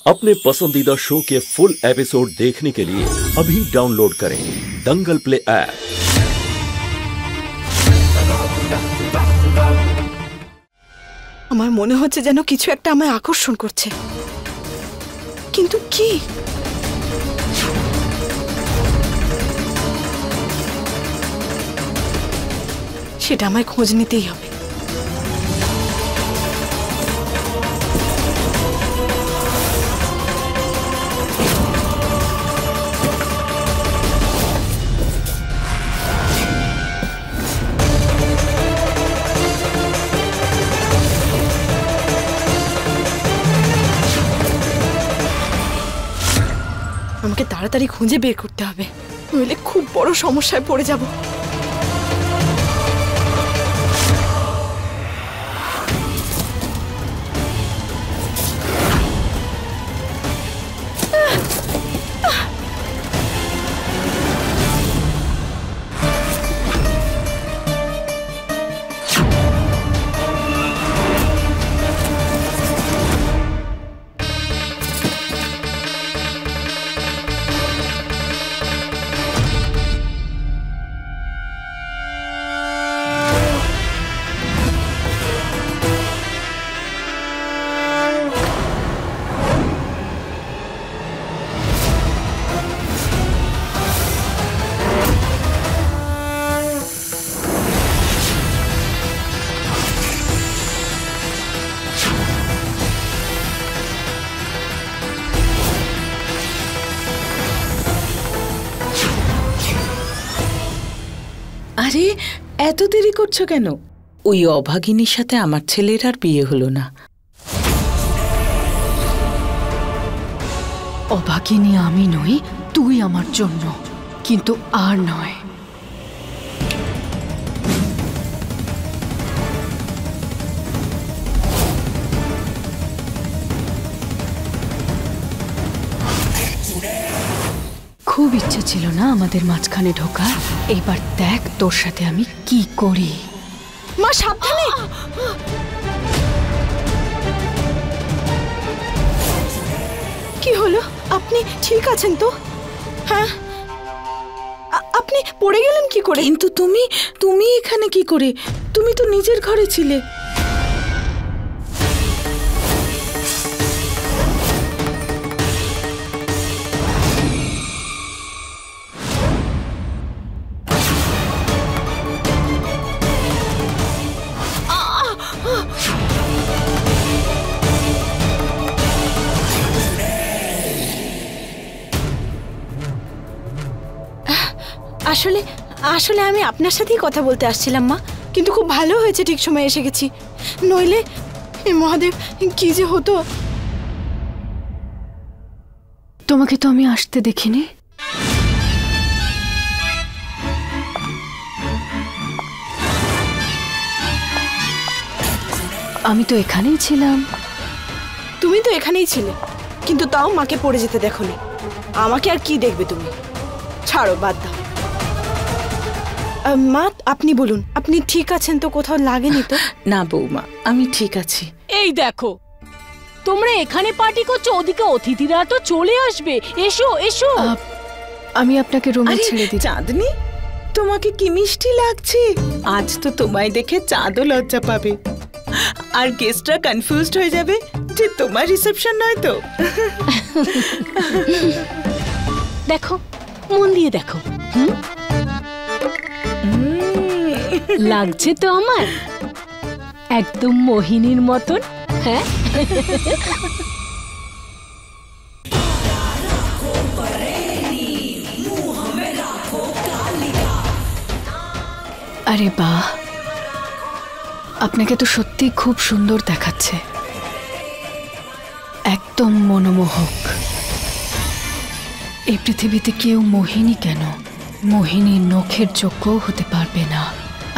अपने पसंदीदा शो के फुल एपिसोड देखने के लिए अभी डाउनलोड करें दंगल प्ले ऐप। আমার মনে হচ্ছে যেন কিছু একটা আমায় আকর্ষণ করছে, কিন্তু কি? সেটা আমায় খোঁজ নিতেই হবে। আমাকে তাড়াতাড়ি খুঁজে বের করতে হবে, নইলে খুব বড় সমস্যায় পড়ে যাব। আরে এত দেরি করছো কেন? ওই অভাগিনীর সাথে আমার ছেলের আর বিয়ে হলো না। অভাগিনী আমি নই, তুই আমার জন্য, কিন্তু আর নয়। খুব ইচ্ছে ছিল না আমাদের মাঝখানে ঢোকা। এইবার দেখ তোর সাথে আমি কি করি। মা সাবধানে! কি হলো? আপনি ঠিক আছেন তো? হ্যাঁ, আপনি পড়ে গেলেন কি করে? কিন্তু তুমি এখানে কি করে? তুমি তো নিজের ঘরে ছিলে। আসলে আমি আপনার সাথেই কথা বলতে আসছিলাম মা, কিন্তু খুব ভালো হয়েছে ঠিক সময় এসে গেছি, নইলে হে মহাদেব কি যে হতো। তোমাকে তো আমি আসতে দেখিনি। আমি তো এখানেই ছিলাম। তুমি তো এখানেই ছিলে, কিন্তু তাও মাকে পড়ে যেতে দেখোনি। আমাকে আর কি দেখবে তুমি? ছাড়ো, বাদ দাও। মা আপনি বলুন, আপনি ঠিক আছেন তো? কোথাও লাগেনি তো? না বৌমা, আমি ঠিক আছি। এই দেখো, তোমরা এখানে পার্টি করছো, ওদিকে অতিথিরা তো চলে আসবে। এসো এসো। আমি আপনাকে রুমে ছেড়ে দিই। চাঁদনি, তোমাকে কি মিষ্টি লাগছে। আজ তো তোমায় দেখে চাঁদও লজ্জা পাবে, আর গেস্টরা কনফিউজড হয়ে যাবে যে তোমার রিসেপশন নয় তো। দেখো, মন দিয়ে দেখো। লাগছে তো আমার একদম মোহিনীর মতন। হ্যাঁ, আরে বাহ, আপনাকে তো সত্যি খুব সুন্দর দেখাচ্ছে, একদম মনোমোহক। এই পৃথিবীতে কেউ মোহিনী কেন, মোহিনীর নখের যোগ্যও হতে পারবে না,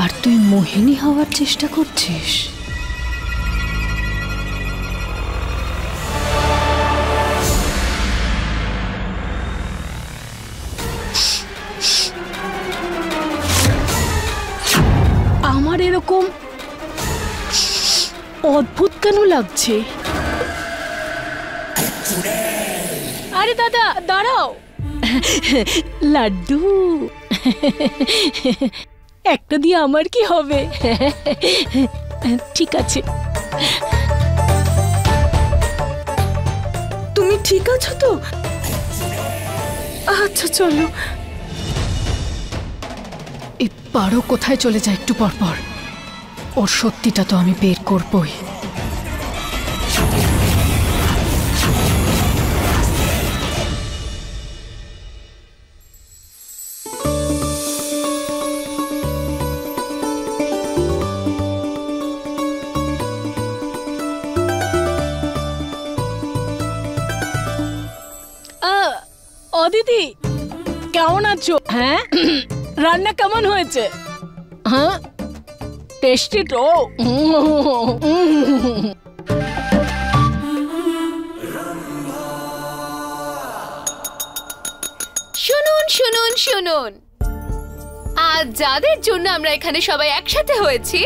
আর তুই মোহিনী হওয়ার চেষ্টা করছিস। আমার এরকম অদ্ভুত কেন লাগছে? আরে দাদা দাঁড়াও, লাড্ডু একটা দিয়ে আমার কি হবে? ঠিক আছে। তুমি ঠিক আছো তো? আচ্ছা চলো। পারো কোথায় চলে যায় একটু পর পর, ওর সত্যিটা তো আমি বের করবই। দিদি কেমন আছো? হ্যাঁ, রান্না কেমন হয়েছে? হ্যাঁ, টেস্টি তো। শুনুন শুনুন শুনুন, আজ যাদের জন্য আমরা এখানে সবাই একসাথে হয়েছি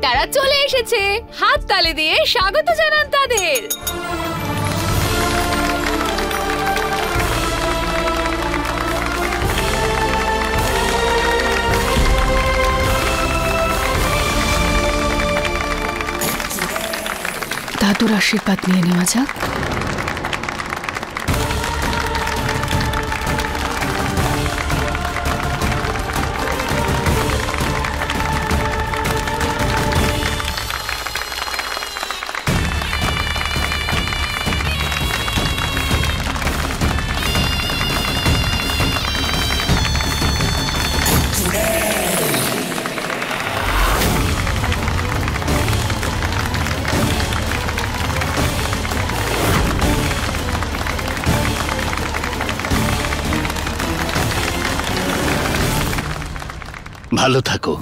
তারা চলে এসেছে। হাত তালি দিয়ে স্বাগত জানান তাদের। দাদুর আশীর্বাদ নিয়ে নেওয়া যাক। ভালো থাকো।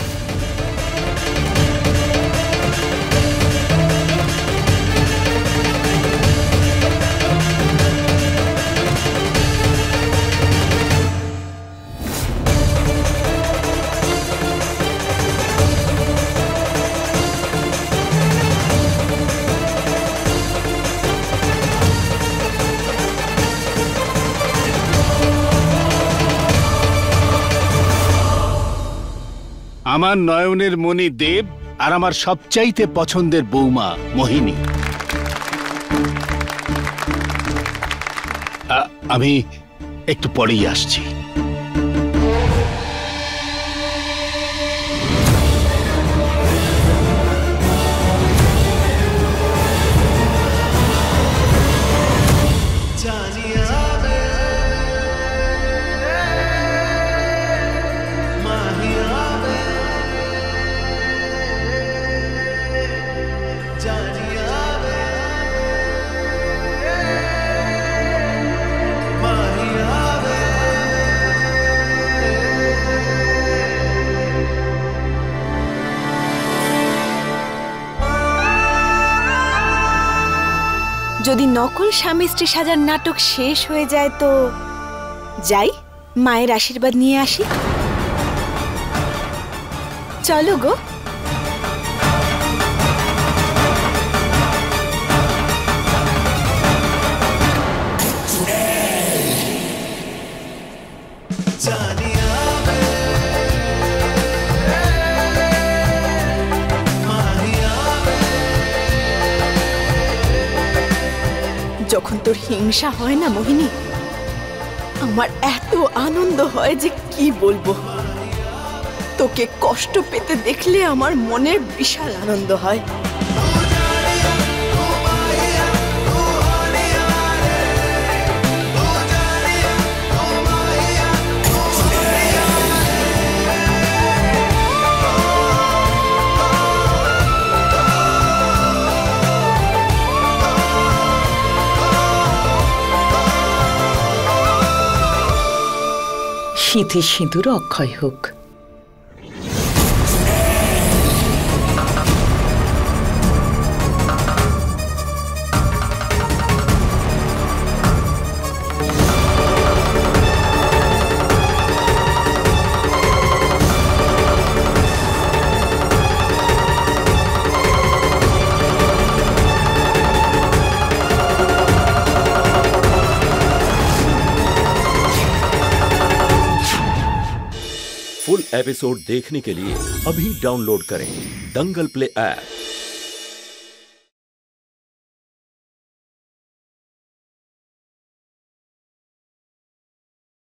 আমার নয়নের মণি দেব আর আমার সবচাইতে পছন্দের বৌমা মোহিনী। আমি একটু পরেই আসছি। যদি নকল স্বামী স্ত্রী সাজার নাটক শেষ হয়ে যায় তো যাই মায়ের আশীর্বাদ নিয়ে আসি। চলো গো। যখন তোর হিংসা হয় না মোহিনী, আমার এত আনন্দ হয় যে কি বলবো। তোকে কষ্ট পেতে দেখলে আমার মনের বিশাল আনন্দ হয়। সিঁথি সিঁদুর অক্ষয় হোক। फुल एपिसोड देखने के लिए अभी डाउनलोड करें दंगल प्ले ऐप।